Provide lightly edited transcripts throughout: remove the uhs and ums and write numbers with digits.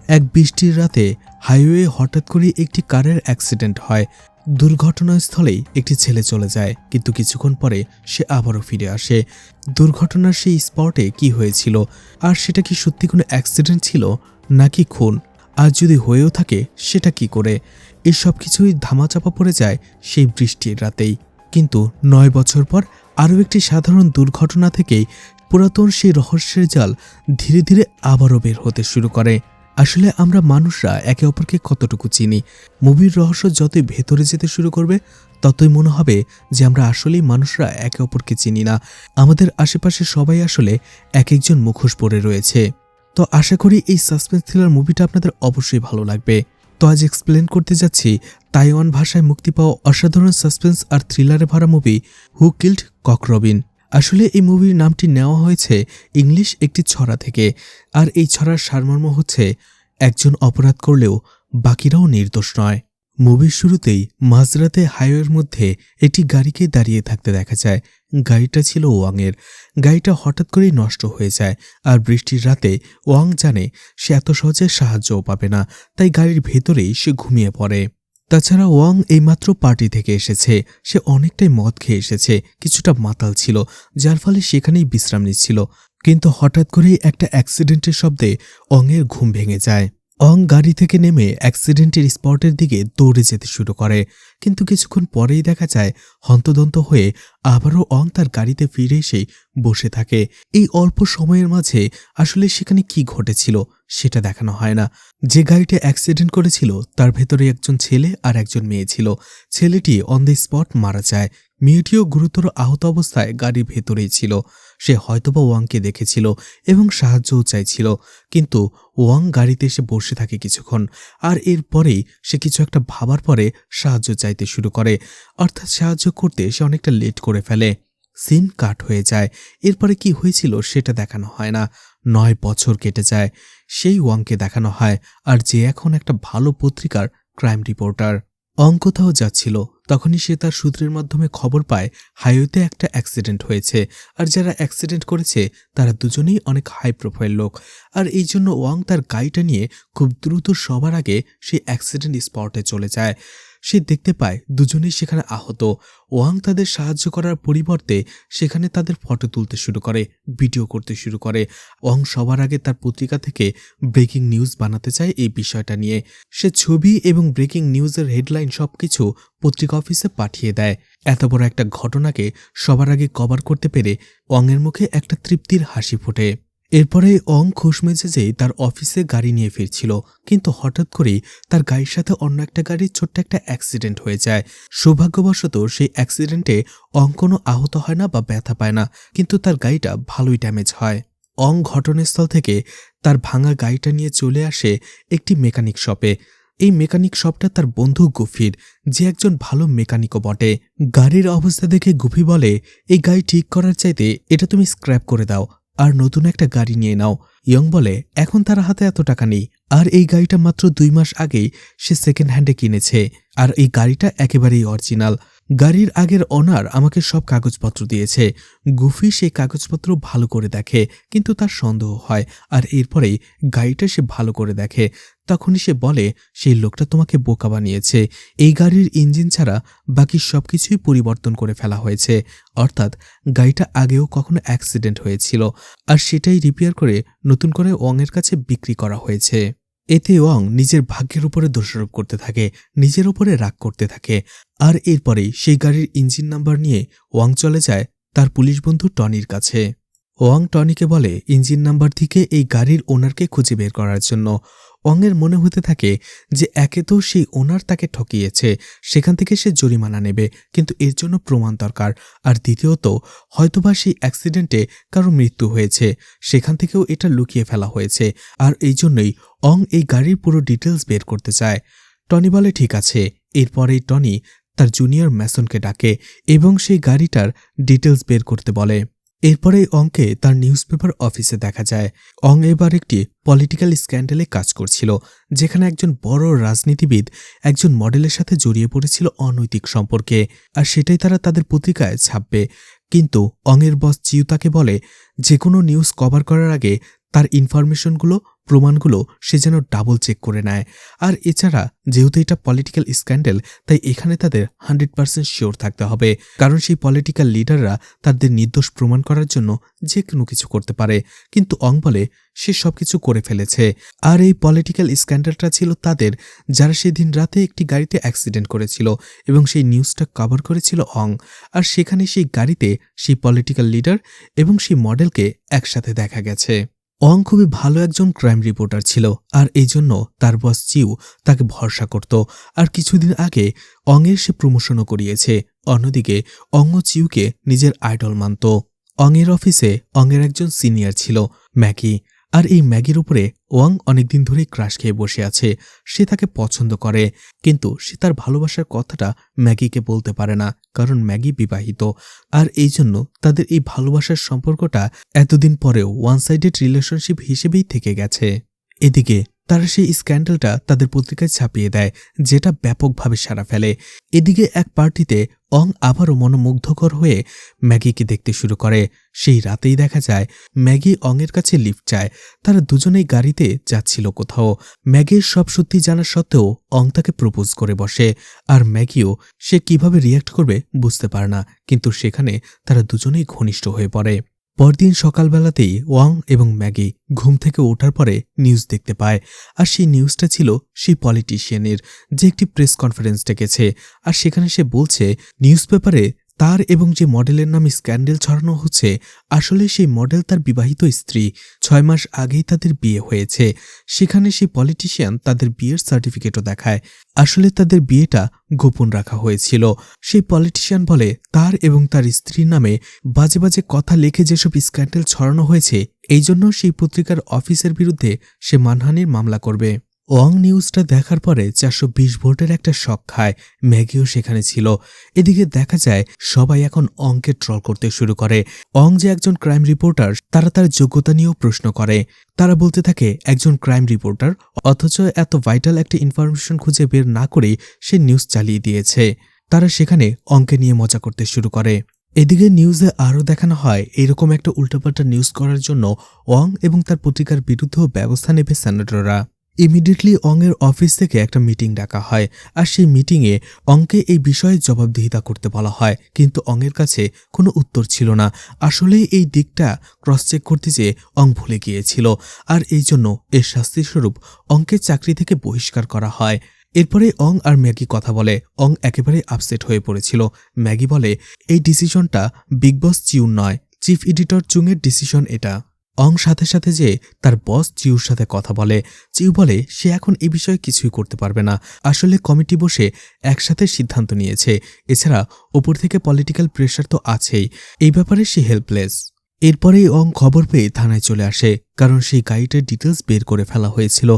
এক বৃষ্টির রাতে হাইওয়ে হঠাৎ করে একটি কারের অ্যাক্সিডেন্ট হয়। দুর্ঘটনাস্থলেই একটি ছেলে চলে যায়, কিন্তু কিছুক্ষণ পরে সে আবারও ফিরে আসে। দুর্ঘটনার সেই স্পটে কি হয়েছিল, আর সেটা কি সত্যি কোনো অ্যাক্সিডেন্ট ছিল নাকি খুন, আর যদি হয়েও থাকে সেটা কি করে? এই সব কিছুই ধামাচাপা পড়ে যায় সেই বৃষ্টির রাতেই। কিন্তু 9 বছর পর আরও একটি সাধারণ দুর্ঘটনা থেকেই পুরাতন সেই রহস্যের জাল ধীরে ধীরে আবারও বের হতে শুরু করে। আসলে আমরা মানুষরা একে অপরকে কতটুকু চিনি? মুভির রহস্য যতই ভেতরে যেতে শুরু করবে ততই মনে হবে যে আমরা আসলেই মানুষরা একে অপরকে চিনি না। আমাদের আশেপাশে সবাই আসলে এক একজন মুখোশ পরে রয়েছে। তো আশা করি এই সাসপেন্স থ্রিলার মুভিটা আপনাদের অবশ্যই ভালো লাগবে। তো আজ এক্সপ্লেন করতে যাচ্ছি তাইওয়ান ভাষায় মুক্তি পাওয়া অসাধারণ সাসপেন্স আর থ্রিলারে ভরা মুভি হু কিল্ড কক রবিন। আসলে এই মুভির নামটি নেওয়া হয়েছে ইংলিশ একটি ছড়া থেকে, আর এই ছড়ার সারমর্ম হচ্ছে একজন অপরাধ করলেও বাকিরাও নির্দোষ নয়। মুভির শুরুতেই মাঝরাতে হাইওয়ের মধ্যে একটি গাড়িকে দাঁড়িয়ে থাকতে দেখা যায়। গাড়িটা ছিল ওয়াংয়ের। গাড়িটা হঠাৎ করেই নষ্ট হয়ে যায়, আর বৃষ্টির রাতে ওয়াং জানে সে এত সহজে সাহায্যও পাবে না, তাই গাড়ির ভেতরেই সে ঘুমিয়ে পড়ে। তাছাড়া ওয়াং এইমাত্র পার্টি থেকে এসেছে, সে অনেকটাই মদ খেয়ে এসেছে, কিছুটা মাতাল ছিল, যার ফলে সেখানেই বিশ্রাম নিচ্ছিল। কিন্তু হঠাৎ করেই একটা অ্যাক্সিডেন্টের শব্দে অংয়ের ঘুম ভেঙে যায়। অং গাড়ি থেকে নেমে অ্যাক্সিডেন্টের স্পটের দিকে দৌড়ে যেতে শুরু করে, কিন্তু কিছুক্ষণ পরেই দেখা যায় হন্তদন্ত হয়ে আবারও অং তার গাড়িতে ফিরে এসে বসে থাকে। এই অল্প সময়ের মাঝে আসলে সেখানে কি ঘটেছিল সেটা দেখানো হয় না। যে গাড়িটা অ্যাক্সিডেন্ট করেছিল তার ভেতরে একজন ছেলে আর একজন মেয়ে ছিল। ছেলেটি অন দ্য স্পট মারা যায়, মেয়েটিও গুরুতর আহত অবস্থায় গাড়ির ভেতরেই ছিল। সে হয়তোবা ওয়াংকে দেখেছিল এবং সাহায্যও চাইছিল, কিন্তু ওয়াং গাড়িতে এসে বসে থাকে কিছুক্ষণ, আর এরপরেই সে কিছু একটা ভাবার পরে সাহায্য চাইতে শুরু করে। অর্থাৎ সাহায্য করতে সে অনেকটা লেট করে ফেলে। সিন কাট হয়ে যায়। এরপরে কি হয়েছিল সেটা দেখানো হয় না। 9 বছর কেটে যায়। সেই ওয়াংকে দেখানো হয়, আর যে এখন একটা ভালো পত্রিকার ক্রাইম রিপোর্টার। অং কোথাও যাচ্ছিল, তখনই সে তার সূত্রের মাধ্যমে খবর পায় হাইওয়েতে একটা অ্যাক্সিডেন্ট হয়েছে, আর যারা অ্যাক্সিডেন্ট করেছে তারা দুজনেই অনেক হাই প্রোফাইল লোক। আর এই জন্য ওয়াং তার গাড়িটা নিয়ে খুব দ্রুত সবার আগে সেই অ্যাক্সিডেন্ট স্পটে চলে যায়। সে দেখতে পায় দুজনেই সেখানে আহত। ওয়াং তাদের সাহায্য করার পরিবর্তে সেখানে তাদের ফটো তুলতে শুরু করে, ভিডিও করতে শুরু করে। ওয়াং সবার আগে তার পত্রিকা থেকে ব্রেকিং নিউজ বানাতে চায় এই বিষয়টা নিয়ে। সে ছবি এবং ব্রেকিং নিউজের হেডলাইন সবকিছু পত্রিকা অফিসে পাঠিয়ে দেয়। এত বড় একটা ঘটনাকে সবার আগে কভার করতে পেরে ওয়াংয়ের মুখে একটা তৃপ্তির হাসি ফোটে। এরপরে অং খুশ মেজাজেই তার অফিসে গাড়ি নিয়ে ফিরছিল, কিন্তু হঠাৎ করেই তার গাড়ির সাথে অন্য একটা গাড়ির ছোট্ট একটা অ্যাক্সিডেন্ট হয়ে যায়। সৌভাগ্যবশত সেই অ্যাক্সিডেন্টে অং কোনো আহত হয় না বা ব্যথা পায় না, কিন্তু তার গাড়িটা ভালোই ড্যামেজ হয়। অং ঘটনাস্থল থেকে তার ভাঙা গাড়িটা নিয়ে চলে আসে একটি মেকানিক শপে। এই মেকানিক শপটা তার বন্ধু গুফির, যে একজন ভালো মেকানিকও বটে। গাড়ির অবস্থা দেখে গুফি বলে, এই গাড়ি ঠিক করার চাইতে এটা তুমি স্ক্র্যাপ করে দাও আর নতুন একটা গাড়ি নিয়ে নাও। ইয়ং বলে এখন তার হাতে এত টাকা নেই, আর এই গাড়িটা মাত্র 2 মাস আগেই সে সেকেন্ড হ্যান্ডে কিনেছে, আর এই গাড়িটা একেবারেই অরিজিনাল। গাড়ির আগের ওনার আমাকে সব কাগজপত্র দিয়েছে। গুফি সেই কাগজপত্র ভালো করে দেখে, কিন্তু তার সন্দেহ হয়, আর এরপরেই গাড়িটা সে ভালো করে দেখে। তখনই সে বলে সেই লোকটা তোমাকে বোকা বানিয়েছে, এই গাড়ির ইঞ্জিন ছাড়া বাকি সবকিছুই পরিবর্তন করে ফেলা হয়েছে। অর্থাৎ গাড়িটা আগেও কখনো অ্যাক্সিডেন্ট হয়েছিল, আর সেটাই রিপেয়ার করে নতুন করে ওয়াংয়ের কাছে বিক্রি করা হয়েছে। এতে ওয়াং নিজের ভাগ্যের উপরে দোষারোপ করতে থাকে, নিজের উপরে রাগ করতে থাকে। আর এরপরেই সেই গাড়ির ইঞ্জিন নাম্বার নিয়ে ওয়াং চলে যায় তার পুলিশ বন্ধু টনির কাছে। ওয়াং টনিকে বলে ইঞ্জিন নাম্বার থেকে এই গাড়ির ওনারকে খুঁজে বের করার জন্য। ওয়াংয়ের মনে হতে থাকে যে একে তো সেই ওনার তাকে ঠকিয়েছে, সেখান থেকে সে জরিমানা নেবে, কিন্তু এর জন্য প্রমাণ দরকার। আর দ্বিতীয়ত হয়তোবা সেই অ্যাক্সিডেন্টে কারো মৃত্যু হয়েছে, সেখান থেকেও এটা লুকিয়ে ফেলা হয়েছে, আর এই জন্যই অং এই গাড়ির পুরো ডিটেলস বের করতে চায়। টনি বলে ঠিক আছে। এরপরেই টনি তার জুনিয়র ম্যাসনকে ডাকে এবং সেই গাড়িটার ডিটেলস বের করতে বলে। এরপরে অংকে তার নিউজপেপার অফিসে দেখা যায়। অং এবার একটি পলিটিক্যাল স্ক্যান্ডালে কাজ করছিল, যেখানে একজন বড় রাজনীতিবিদ একজন মডেলের সাথে জড়িয়ে পড়েছিল অনৈতিক সম্পর্কে, আর সেটাই তারা তাদের পত্রিকায় ছাপবে। কিন্তু অংয়ের বস চিউ তাকে বলে যে কোনো নিউজ কভার করার আগে তার ইনফরমেশনগুলো প্রমাণগুলো সে যেন ডাবল চেক করে নেয়। আর এছাড়া যেহেতু এটা পলিটিক্যাল স্ক্যান্ডেল, তাই এখানে তাদের 100% শিওর থাকতে হবে, কারণ সেই পলিটিক্যাল লিডাররা তাদের নির্দোষ প্রমাণ করার জন্য যে কোনো কিছু করতে পারে। কিন্তু অং বলে সে সবকিছু করে ফেলেছে। আর এই পলিটিক্যাল স্ক্যান্ডালটা ছিল তাদের, যারা সেদিন রাতে একটি গাড়িতে অ্যাক্সিডেন্ট করেছিল এবং সেই নিউজটা কভার করেছিল অং। আর সেখানে সেই গাড়িতে সেই পলিটিক্যাল লিডার এবং সেই মডেলকে একসাথে দেখা গেছে। অং খুবই ভালো একজন ক্রাইম রিপোর্টার ছিল, আর এই জন্য তার বস চিউ তাকে ভরসা করত। আর কিছুদিন আগে অংয়ের সে প্রমোশনও করিয়েছে। অন্যদিকে অং ও চিউকে নিজের আইডল মানত। অংয়ের অফিসে অংয়ের একজন সিনিয়র ছিল, ম্যাগি। আর এই ম্যাগির উপরে ওয়াং অনেকদিন ধরেই ক্রাশ খেয়ে বসে আছে। সে তাকে পছন্দ করে, কিন্তু সে তার ভালোবাসার কথাটা ম্যাগিকে বলতে পারে না, কারণ ম্যাগি বিবাহিত। আর এই জন্য তাদের এই ভালোবাসার সম্পর্কটা এতদিন পরেও ওয়ান সাইডেড রিলেশনশিপ হিসেবেই থেকে গেছে। এদিকে তারা সেই স্ক্যান্ডালটা তাদের পত্রিকায় ছাপিয়ে দেয়, যেটা ব্যাপকভাবে সাড়া ফেলে। এদিকে এক পার্টিতে অং আবারও মনোমুগ্ধকর হয়ে ম্যাগিকে দেখতে শুরু করে। সেই রাতেই দেখা যায় ম্যাগি অংয়ের কাছে লিফট চায়। তারা দুজনেই গাড়িতে যাচ্ছিল কোথাও। ম্যাগির সব সত্যি জানা সত্ত্বেও অং তাকে প্রপোজ করে বসে। আর ম্যাগিও সে কিভাবে রিয়্যাক্ট করবে বুঝতে পারে না, কিন্তু সেখানে তারা দুজনেই ঘনিষ্ঠ হয়ে পড়ে। পরদিন সকালবেলাতেই ওয়াং এবং ম্যাগি ঘুম থেকে ওঠার পরে নিউজ দেখতে পায়। আর সেই নিউজটা ছিল সেই পলিটিশিয়ানের, যে একটি প্রেস কনফারেন্স ডেকেছে। আর সেখানে সে বলছে নিউজ পেপারে তার এবং যে মডেলের নামে স্ক্যান্ডেল ছড়ানো হচ্ছে, আসলে সেই মডেল তার বিবাহিত স্ত্রী। 6 মাস আগেই তাদের বিয়ে হয়েছে। সেখানে সেই পলিটিশিয়ান তাদের বিয়ের সার্টিফিকেটও দেখায়। আসলে তাদের বিয়েটা গোপন রাখা হয়েছিল। সেই পলিটিশিয়ান বলে তার এবং তার স্ত্রীর নামে বাজে বাজে কথা লিখে যেসব স্ক্যান্ডেল ছড়ানো হয়েছে, এই জন্য সেই পত্রিকার অফিসের বিরুদ্ধে সে মানহানির মামলা করবে। ওয়াং নিউজটা দেখার পরে 420 ভোল্টের একটা শক খায়। ম্যাগিও সেখানে ছিল। এদিকে দেখা যায় সবাই এখন অংকে ট্রল করতে শুরু করে। অং যে একজন ক্রাইম রিপোর্টার, তারা তার যোগ্যতা নিয়েও প্রশ্ন করে। তারা বলতে থাকে একজন ক্রাইম রিপোর্টার, অথচ এত ভাইটাল একটা ইনফরমেশন খুঁজে বের না করেই সে নিউজ চালিয়ে দিয়েছে। তারা সেখানে অংকে নিয়ে মজা করতে শুরু করে। এদিকে নিউজে আরও দেখানো হয় এরকম একটা উল্টাপাল্টা নিউজ করার জন্য ওয়াং এবং তার পত্রিকার বিরুদ্ধেও ব্যবস্থা নেবে সেনেটররা। ইমিডিয়েটলি অংয়ের অফিস থেকে একটা মিটিং ডাকা হয়। আর সেই মিটিংয়ে অংকে এই বিষয়ে জবাবদিহিতা করতে বলা হয়, কিন্তু অংয়ের কাছে কোনো উত্তর ছিল না। আসলে এই দিকটা ক্রস চেক করতে যেয়ে অং ভুলে গিয়েছিল, আর এই জন্য এর শাস্তিস্বরূপ অংকে চাকরি থেকে বহিষ্কার করা হয়। এরপরে অং আর ম্যাগি কথা বলে। অং একেবারে আপসেট হয়ে পড়েছিল। ম্যাগি বলে এই ডিসিশনটা বিগ বস চিউর নয়, চিফ এডিটর চুংয়ের ডিসিশন এটা। অং সাথে সাথে যে তার বস চিউর সাথে কথা বলে। চিউ বলে সে এখন এই বিষয়ে কিছুই করতে পারবে না। আসলে কমিটি বসে একসাথে সিদ্ধান্ত নিয়েছে। এছাড়া ওপর থেকে পলিটিক্যাল প্রেশার তো আছেই। এই ব্যাপারে সে হেল্পলেস। এরপরেই অং খবর পেয়ে থানায় চলে আসে, কারণ সেই গাড়িটার ডিটেলস বের করে ফেলা হয়েছিল।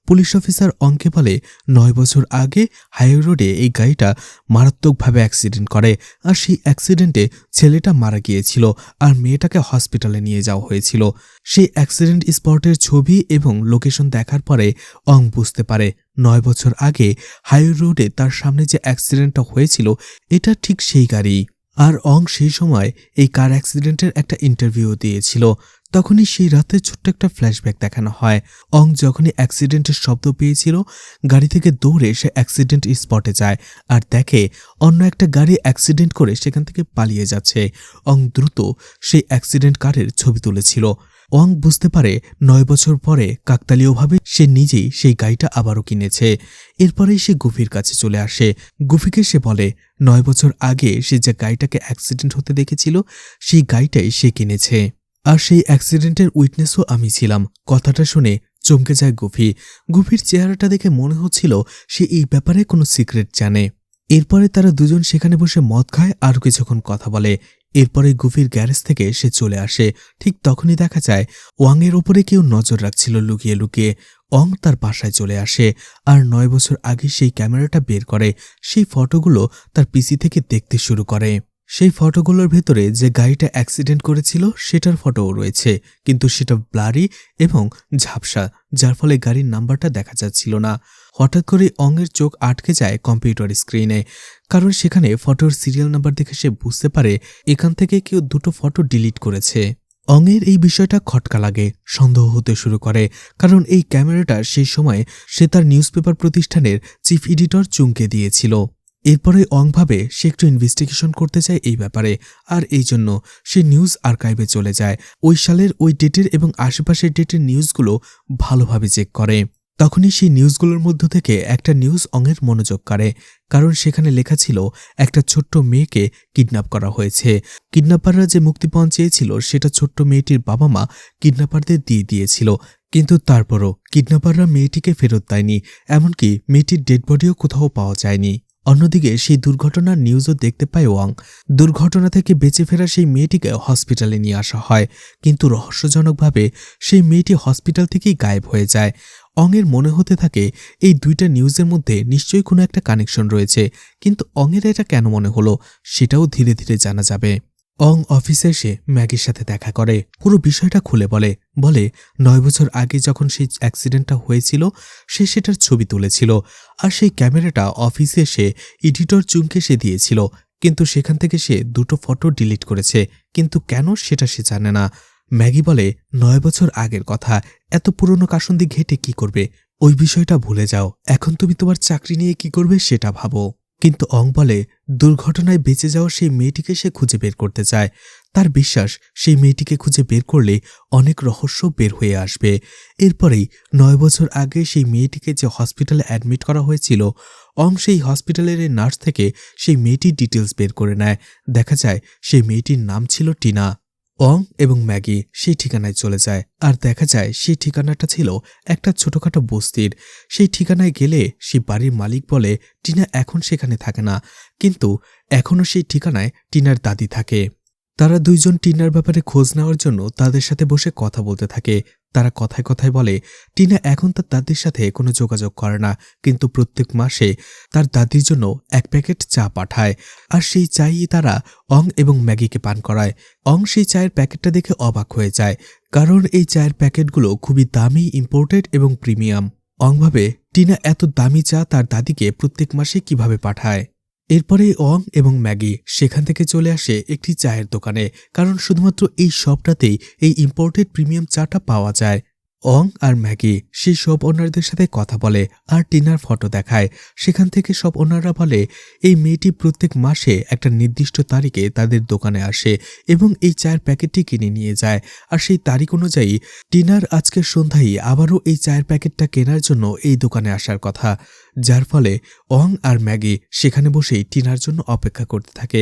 পুলিশ অফিসার অংকে বলে 9 বছর আগে হাইওয়ে রোডে এই গাড়িটা মারাত্মকভাবে অ্যাক্সিডেন্ট করে। আর সেই অ্যাক্সিডেন্টে ছেলেটা মারা গিয়েছিল, আর মেয়েটাকে হসপিটালে নিয়ে যাওয়া হয়েছিল। সেই অ্যাক্সিডেন্ট স্পটের ছবি এবং লোকেশন দেখার পরে অং বুঝতে পারে 9 বছর আগে হাইওয়ে রোডে তার সামনে যে অ্যাক্সিডেন্টটা হয়েছিল, এটা ঠিক সেই গাড়ি। আর অং সেই সময় এই কার অ্যাক্সিডেন্টের একটা ইন্টারভিউ দিয়েছিল। তখনই সেই রাতে ছোট্ট একটা ফ্ল্যাশব্যাক দেখানো হয়। অং যখনই অ্যাক্সিডেন্টের শব্দ পেয়েছিল, গাড়ি থেকে দৌড়ে সে অ্যাক্সিডেন্ট স্পটে যায় আর দেখে অন্য একটা গাড়ি অ্যাক্সিডেন্ট করে সেখান থেকে পালিয়ে যাচ্ছে। অং দ্রুত সেই অ্যাক্সিডেন্ট কারের ছবি তুলেছিল। ওয়াং বুঝতে পারে 9 বছর পরে কাকতালীয়ভাবে সে নিজেই সেই গাড়িটা আবারও কিনেছে। এরপরেই সে গুফির কাছে চলে আসে। গুফিকে সে বলে 9 বছর আগে সে যে গাড়িটাকে অ্যাক্সিডেন্ট হতে দেখেছিল, সেই গাড়িটাই সে কিনেছে। আর সেই অ্যাক্সিডেন্টের উইটনেসও আমি ছিলাম। কথাটা শুনে চমকে যায় গুফি। গুফির চেহারাটা দেখে মনে হচ্ছিল সে এই ব্যাপারে কোনো সিক্রেট জানে। এরপরে তারা দুজন সেখানে বসে মদ খায় আর কিছুক্ষণ কথা বলে। এরপরে গুফির গ্যারেজ থেকে সে চলে আসে। ঠিক তখনই দেখা যায় ওয়াংয়ের ওপরে কেউ নজর রাখছিল লুকিয়ে লুকিয়ে। অং তার বাসায় চলে আসে আর 9 বছর আগে সেই ক্যামেরাটা বের করে। সেই ফটোগুলো তার পিসি থেকে দেখতে শুরু করে। সেই ফটোগুলোর ভেতরে যে গাড়িটা অ্যাক্সিডেন্ট করেছিল সেটার ফটোও রয়েছে, কিন্তু সেটা ব্লারি এবং ঝাপসা, যার ফলে গাড়ির নাম্বারটা দেখা যাচ্ছিল না। হঠাৎ করে অংয়ের চোখ আটকে যায় কম্পিউটার স্ক্রিনে, কারণ সেখানে ফটোর সিরিয়াল নাম্বার দেখে সে বুঝতে পারে এখান থেকে কেউ দুটো ফটো ডিলিট করেছে। অংয়ের এই বিষয়টা খটকা লাগে, সন্দেহ হতে শুরু করে, কারণ এই ক্যামেরাটা সেই সময় সে তার নিউজপেপার প্রতিষ্ঠানের চিফ এডিটর চুংকে দিয়েছিল। এরপরে অং ভাবে সে একটু ইনভেস্টিগেশন করতে চায় এই ব্যাপারে, আর এই জন্য সে নিউজ আর্কাইভে চলে যায়। ওই সালের ওই ডেটের এবং আশেপাশের ডেটের নিউজগুলো ভালোভাবে চেক করে। তখনই সেই নিউজগুলোর মধ্য থেকে একটা নিউজ অংয়ের মনোযোগ কাড়ে, কারণ সেখানে লেখা ছিল একটা ছোট্ট মেয়েকে কিডন্যাপ করা হয়েছে। কিডন্যাপাররা যে মুক্তিপণ চেয়েছিল সেটা ছোট্ট মেয়েটির বাবা মা কিডন্যাপারদের দিয়ে দিয়েছিল, কিন্তু তারপরও কিডন্যাপাররা মেয়েটিকে ফেরত দেয়নি, এমনকি মেয়েটির ডেড বডিও কোথাও পাওয়া যায়নি। অন্যদিকে সেই দুর্ঘটনার নিউজও দেখতে পায় ওয়াং। দুর্ঘটনা থেকে বেঁচে ফেরা সেই মেয়েটিকে হসপিটালে নিয়ে আসা হয়, কিন্তু রহস্যজনকভাবে সেই মেয়েটি হসপিটাল থেকেই গায়েব হয়ে যায়। অংয়ের মনে হতে থাকে এই দুইটা নিউজের মধ্যে নিশ্চয়ই কোনো একটা কানেকশন রয়েছে, কিন্তু অংয়ের এটা কেন মনে হলো সেটাও ধীরে ধীরে জানা যাবে। অং অফিসে এসে ম্যাগির সাথে দেখা করে, পুরো বিষয়টা খুলে বলে 9 বছর আগে যখন সেই অ্যাক্সিডেন্টটা হয়েছিল সে সেটার ছবি তুলেছিল, আর সেই ক্যামেরাটা অফিসে এসে এডিটর চুংকে সে দিয়েছিল, কিন্তু সেখান থেকে সে 2টো ফটো ডিলিট করেছে, কিন্তু কেন সেটা সে জানে না। ম্যাগি বলে 9 বছর আগের কথা, এত পুরনো কাসন্দি ঘেটে কি করবে, ওই বিষয়টা ভুলে যাও, এখন তুমি তোমার চাকরি নিয়ে কি করবে সেটা ভাবো। কিন্তু অং বলে দুর্ঘটনায় বেঁচে যাওয়া সেই মেয়েটিকে সে খুঁজে বের করতে চায়। তার বিশ্বাস সেই মেয়েটিকে খুঁজে বের করলে অনেক রহস্য বের হয়ে আসবে। এরপরেই 9 বছর আগে সেই মেয়েটিকে যে হসপিটালে অ্যাডমিট করা হয়েছিল, অং সেই হসপিটালের নার্স থেকে সেই মেয়েটির ডিটেলস বের করে নেয়। দেখা যায় সেই মেয়েটির নাম ছিল টিনা। অং এবং ম্যাগি সেই ঠিকানায় চলে যায়, আর দেখা যায় সেই ঠিকানাটা ছিল একটা ছোটখাটো বস্তির। সেই ঠিকানায় গেলে সেই বাড়ির মালিক বলে টিনা এখন সেখানে থাকে না, কিন্তু এখনও সেই ঠিকানায় টিনার দাদি থাকে। তারা দুইজন টিনার ব্যাপারে খোঁজ নেওয়ার জন্য তাদের সাথে বসে কথা বলতে থাকে। তারা কথায় কথায় বলে টিনা এখন তার দাদির সাথে কোনো যোগাযোগ করে না, কিন্তু প্রত্যেক মাসে তার দাদির জন্য 1 প্যাকেট চা পাঠায়, আর সেই চাই তারা অং এবং ম্যাগিকে পান করায়। অং সেই চায়ের প্যাকেটটা দেখে অবাক হয়ে যায়, কারণ এই চায়ের প্যাকেটগুলো খুবই দামি, ইম্পোর্টেড এবং প্রিমিয়াম। অং ভাবে টিনা এত দামি চা তার দাদিকে প্রত্যেক মাসে কিভাবে পাঠায়। এরপরে অং এবং ম্যাগি সেখান থেকে চলে আসে একটি চায়ের দোকানে, কারণ শুধুমাত্র এই শপটাতেই এই ইম্পোর্টেড প্রিমিয়াম চাটা পাওয়া যায়। অং আর ম্যাগি সেই সব ওনারদের সাথে কথা বলে আর টিনার ফটো দেখায়। সেখান থেকে সব ওনাররা বলে এই মেয়েটি প্রত্যেক মাসে একটা নির্দিষ্ট তারিখে তাদের দোকানে আসে এবং এই চায়ের প্যাকেটটি কিনে নিয়ে যায়, আর সেই তারিখ অনুযায়ী টিনার আজকের সন্ধ্যায় আবারও এই চায়ের প্যাকেটটা কেনার জন্য এই দোকানে আসার কথা। যার ফলে অং আর ম্যাগি সেখানে বসেই টিনার জন্য অপেক্ষা করতে থাকে।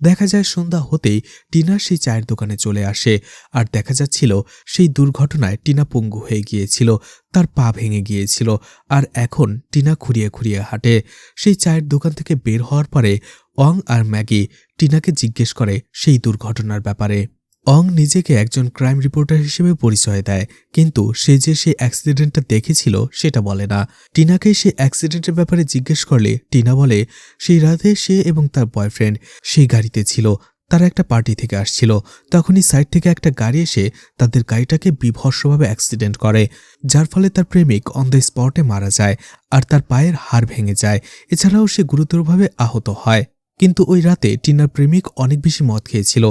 দেখা যায় সন্ধ্যা হতেই টিনা সেই চায়ের দোকানে চলে আসে, আর দেখা যাচ্ছিল সেই দুর্ঘটনায় টিনা পঙ্গু হয়ে গিয়েছিল, তার পা ভেঙে গিয়েছিল, আর এখন টিনা খুঁড়িয়ে খুঁড়িয়ে হাঁটে। সেই চায়ের দোকান থেকে বের হওয়ার পরে অং আর ম্যাগি টিনাকে জিজ্ঞেস করে সেই দুর্ঘটনার ব্যাপারে। অং নিজেকে একজন ক্রাইম রিপোর্টার হিসেবে পরিচয় দেয়, কিন্তু সে যে সেই অ্যাক্সিডেন্টটা দেখেছিল সেটা বলে না। টিনাকে সেই অ্যাক্সিডেন্টের ব্যাপারে জিজ্ঞেস করলে টিনা বলে সেই রাতে সে এবং তার বয়ফ্রেন্ড সেই গাড়িতে ছিল, তারা একটা পার্টি থেকে আসছিল। তখনই সাইড থেকে একটা গাড়ি এসে তাদের গাড়িটাকে বিভৎসভাবে অ্যাক্সিডেন্ট করে, যার ফলে তার প্রেমিক অন দ্য স্পটে মারা যায়, আর তার পায়ের হাড় ভেঙে যায়। এছাড়াও সে গুরুতরভাবে আহত হয়। কিন্তু ওই রাতে টিনার প্রেমিক অনেক বেশি মদ খেয়েছিল,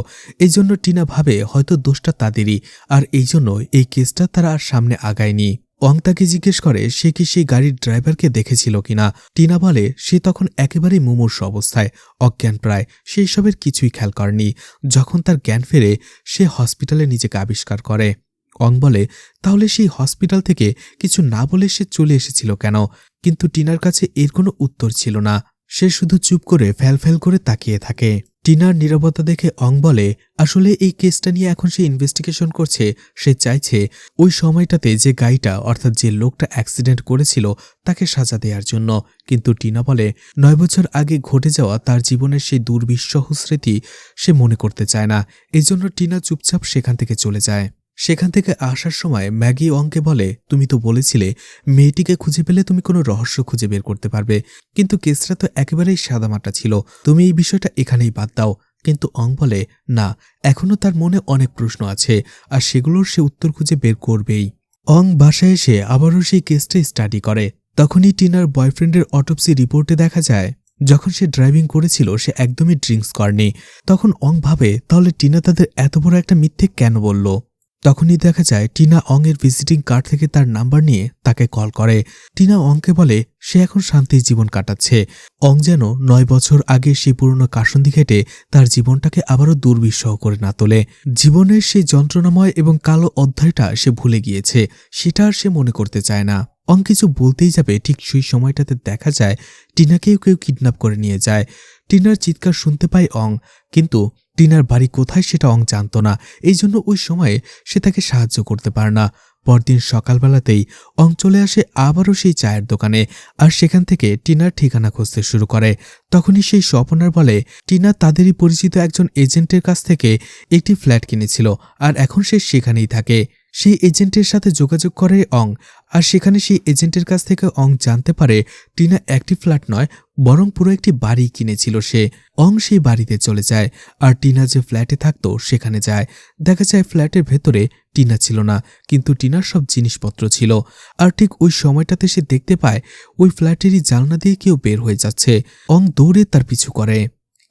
এই জন্য টিনা ভাবে হয়তো দোষটা তাদেরই, আর এই জন্য এই কেসটা তারা আর সামনে আগায়নি। অং তাকে জিজ্ঞেস করে সে কি সেই গাড়ির ড্রাইভারকে দেখেছিল কিনা। টিনা বলে সে তখন একেবারেই মুমূর্ষু অবস্থায়, অজ্ঞান প্রায়, সেই সবের কিছুই খেয়াল করেনি। যখন তার জ্ঞান ফেরে সে হসপিটালে নিজেকে আবিষ্কার করে। অং বলে তাহলে সেই হসপিটাল থেকে কিছু না বলে সে চলে এসেছিল কেন, কিন্তু টিনার কাছে এর কোনো উত্তর ছিল না। সে শুধু চুপ করে ফ্যাল করে তাকিয়ে থাকে। টিনার নীরবতা দেখে অং বলে আসলে এই কেসটা নিয়ে এখন সে ইনভেস্টিগেশন করছে। সে চাইছে ওই সময়টাতে যে গাড়িটা অর্থাৎ যে লোকটা অ্যাক্সিডেন্ট করেছিল তাকে সাজা দেওয়ার জন্য, কিন্তু টিনা বলে 9 বছর আগে ঘটে যাওয়া তার জীবনের সেই দুর্বিষহ স্মৃতি সে মনে করতে চায় না। এজন্য টিনা চুপচাপ সেখান থেকে চলে যায়। সেখান থেকে আসার সময় ম্যাগি অংকে বলে তুমি তো বলেছিলে মেয়েটিকে খুঁজে পেলে তুমি কোনো রহস্য খুঁজে বের করতে পারবে, কিন্তু কেসটা তো একেবারেই সাদামাটা ছিল, তুমি এই বিষয়টা এখানেই বাদ দাও। কিন্তু অং বলে না, এখনও তার মনে অনেক প্রশ্ন আছে, আর সেগুলোর সে উত্তর খুঁজে বের করবেই। অং বাসায় এসে আবারও সেই কেসটা স্টাডি করে। তখনই টিনার বয়ফ্রেন্ডের অটোপসি রিপোর্টে দেখা যায় যখন সে ড্রাইভিং করেছিল সে একদমই ড্রিঙ্কস করেনি। তখন অং ভাবে তাহলে টিনা তাদের এত বড় একটা মিথ্যে কেন বলল। তখনই দেখা যায় টিনা অং এর ভিজিটিং কার্ড থেকে তার নাম্বার নিয়ে তাকে কল করে। টিনা অংকে বলে সে এখন শান্তির জীবন কাটাচ্ছে। অং যেন 9 বছর আগে সেই পুরনো কাসন্দি ঘেটে তার জীবনটাকে আবারও দুর্বিষহ করে না তোলে। জীবনের সেই যন্ত্রণাময় এবং কালো অধ্যায়টা সে ভুলে গিয়েছে, সেটা আর সে মনে করতে চায় না। অং কিছু বলতেই যাবে ঠিক সেই সময়টাতে দেখা যায় টিনাকেও কেউ কিডন্যাপ করে নিয়ে যায়। টিনার চিৎকার শুনতে পায় অং, কিন্তু টিনার বাড়ি কোথায় সেটা অং জানত না, এই জন্য ওই সময়ে সে তাকে সাহায্য করতে পারে না। পরদিন সকালবেলাতেই অং চলে আসে আবারও সেই চায়ের দোকানে, আর সেখান থেকে টিনার ঠিকানা খুঁজতে শুরু করে। তখনই সেই স্বপনার বলে টিনা তাদেরই পরিচিত একজন এজেন্টের কাছ থেকে একটি ফ্ল্যাট কিনেছিল, আর এখন সে সেখানেই থাকে। সেই এজেন্টের সাথে যোগাযোগ করে অং, আর সেখানে সেই এজেন্টের কাছ থেকে অং জানতে পারে টিনা একটি ফ্ল্যাট নয় বরং পুরো একটি বাড়ি কিনেছিল সে। অং সেই বাড়িতে চলে যায়, আর টিনা যে ফ্ল্যাটে থাকতো সেখানে যায়। দেখা যায় ফ্ল্যাটের ভেতরে টিনা ছিল না, কিন্তু টিনার সব জিনিসপত্র ছিল। আর ঠিক ওই সময়টাতে সে দেখতে পায় ওই ফ্ল্যাটেরই জানলা দিয়ে কেউ বের হয়ে যাচ্ছে। অং দৌড়ে তার পিছু করে,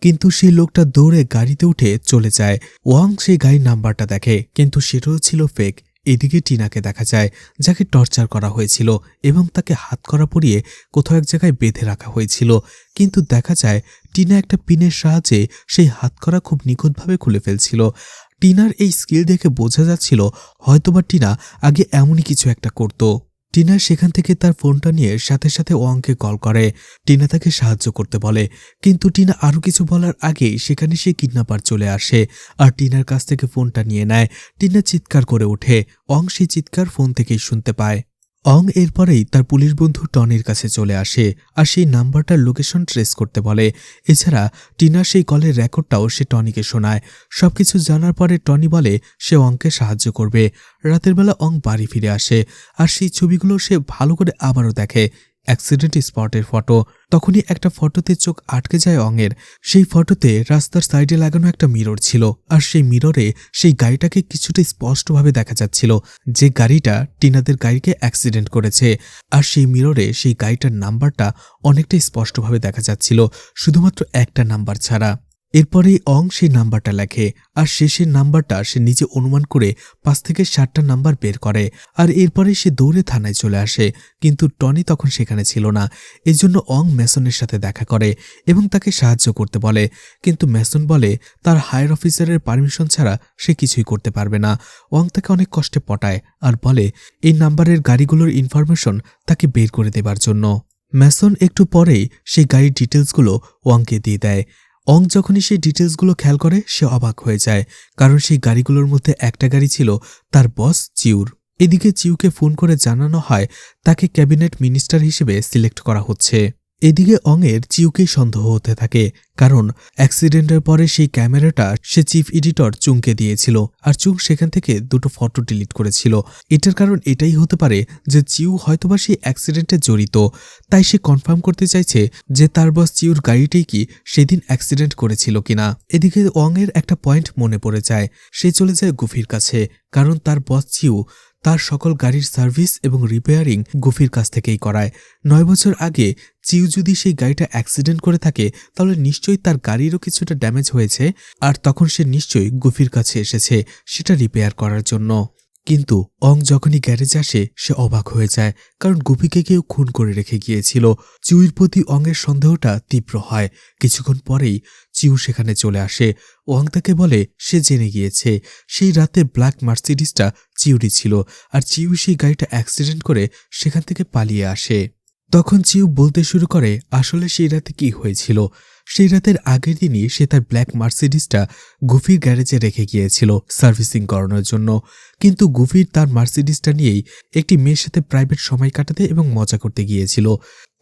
কিন্তু সেই লোকটা দৌড়ে গাড়িতে উঠে চলে যায়। ওয়াং সেই গাড়ির নাম্বারটা দেখে, কিন্তু সেটাও ছিল ফেক। এদিকে টিনাকে দেখা যায় যাকে টর্চার করা হয়েছিল এবং তাকে হাতকড়া পরিয়ে কোথাও এক জায়গায় বেঁধে রাখা হয়েছিল, কিন্তু দেখা যায় টিনা একটা পিনের সাহায্যে সেই হাতকড়া খুব নিখুঁতভাবে খুলে ফেলছিল। টিনার এই স্কিল দেখে বোঝা যাচ্ছিল হয়তোবা টিনা আগে এমনই কিছু একটা করত। টিনা সেখান থেকে তার ফোনটা নিয়ে সাথে সাথে ওয়াংকে কল করে। টিনা তাকে সাহায্য করতে বলে, কিন্তু টিনা আরও কিছু বলার আগেই সেখানে সে কিডন্যাপার চলে আসে আর টিনার কাছ থেকে ফোনটা নিয়ে নেয়। টিনা চিৎকার করে ওঠে, অং সেই চিৎকার ফোন থেকেই শুনতে পায়। অং এরপরেই তার পুলিশ বন্ধু টনির কাছে চলে আসে আর সেই নাম্বারটার লোকেশন ট্রেস করতে বলে। এছাড়া টিনার সেই কলের রেকর্ডটাও সে টনিকে শোনায়। সবকিছু জানার পরে টনি বলে সে অংকে সাহায্য করবে। রাতের বেলা অং বাড়ি ফিরে আসে, আর সেই ছবিগুলো সে ভালো করে আবারও দেখে। অ্যাক্সিডেন্ট স্পটের ফটো। তখনই একটা ফটোতে চোখ আটকে যায় অংয়ের। সেই ফটোতে রাস্তার সাইডে লাগানো একটা মিরর ছিল, আর সেই মিররে সেই গাড়িটাকে কিছুটা স্পষ্টভাবে দেখা যাচ্ছিল, যে গাড়িটা টিনাদের গাড়িকে অ্যাক্সিডেন্ট করেছে। আর সেই মিররে সেই গাড়িটার নাম্বারটা অনেকটা স্পষ্টভাবে দেখা যাচ্ছিল, শুধুমাত্র একটা নাম্বার ছাড়া। এরপরেই অং সেই নাম্বারটা লেখে, আর শেষের নাম্বারটা সে নিজে অনুমান করে 5 থেকে 7টা নাম্বার বের করে। আর এরপরে সে দৌড়ে থানায় চলে আসে, কিন্তু টনি তখন সেখানে ছিল না। এজন্য অং ম্যাসনের সাথে দেখা করে এবং তাকে সাহায্য করতে বলে, কিন্তু ম্যাসন বলে তার হায়ার অফিসারের পারমিশন ছাড়া সে কিছুই করতে পারবে না। অং তাকে অনেক কষ্টে পটায় আর বলে এই নাম্বারের গাড়িগুলোর ইনফরমেশন তাকে বের করে দেবার জন্য। ম্যাসন একটু পরেই সেই গাড়ির ডিটেলসগুলো ওয়াংকে দিয়ে দেয়। অং যখনই সেই ডিটেলসগুলো খেয়াল করে সে অবাক হয়ে যায়, কারণ সেই গাড়িগুলোর মধ্যে একটা গাড়ি ছিল তার বস চিউর। এদিকে চিউকে ফোন করে জানানো হয় তাকে ক্যাবিনেট মিনিস্টার হিসেবে সিলেক্ট করা হচ্ছে। এদিকে অংয়ের চিউকেই সন্দেহ হতে থাকে, কারণ অ্যাক্সিডেন্টের পরে সেই ক্যামেরাটা সে চিফ এডিটর চুংকে দিয়েছিল, আর চুং সেখান থেকে 2টো ফটো ডিলিট করেছিল। এটার কারণ এটাই হতে পারে যে চিউ হয়তোবা সেই অ্যাক্সিডেন্টে জড়িত। তাই সে কনফার্ম করতে চাইছে যে তার বস চিউর গাড়িটাই কি সেদিন অ্যাক্সিডেন্ট করেছিল কিনা। এদিকে অংয়ের একটা পয়েন্ট মনে পড়ে যায়, সে চলে যায় গুফির কাছে, কারণ তার বস চিউ তার সকল গাড়ির সার্ভিস এবং রিপেয়ারিং গুফির কাছ থেকেই করায়। 9 বছর আগে চিউ যদি সেই গাড়িটা অ্যাক্সিডেন্ট করে থাকে তাহলে নিশ্চয়ই তার গাড়িরও কিছুটা ড্যামেজ হয়েছে, আর তখন সে নিশ্চয়ই গুফির কাছে এসেছে সেটা রিপেয়ার করার জন্য। কিন্তু অং যখনই গ্যারেজে আসে সে অবাক হয়ে যায়, কারণ গুফিকে কেউ খুন করে রেখে গিয়েছিল। চিউর প্রতি অংয়ের সন্দেহটা তীব্র হয়। কিছুক্ষণ পরেই চিউ সেখানে চলে আসে। ওয়াং তাকে বলে সে জেনে গিয়েছে সেই রাতে ব্ল্যাক মার্সিডিসটা চিউরই ছিল, আর চিউ সেই গাড়িটা অ্যাক্সিডেন্ট করে সেখান থেকে পালিয়ে আসে। তখন চিউ বলতে শুরু করে আসলে সেই রাতে কি হয়েছিল। সেই রাতের আগের দিনই সে তার ব্ল্যাক মার্সিডিসটা গুফির গ্যারেজে রেখে গিয়েছিল সার্ভিসিং করানোর জন্য, কিন্তু গুফির তার মার্সিডিসটা নিয়েই একটি মেয়ের সাথে প্রাইভেট সময় কাটাতে এবং মজা করতে গিয়েছিল।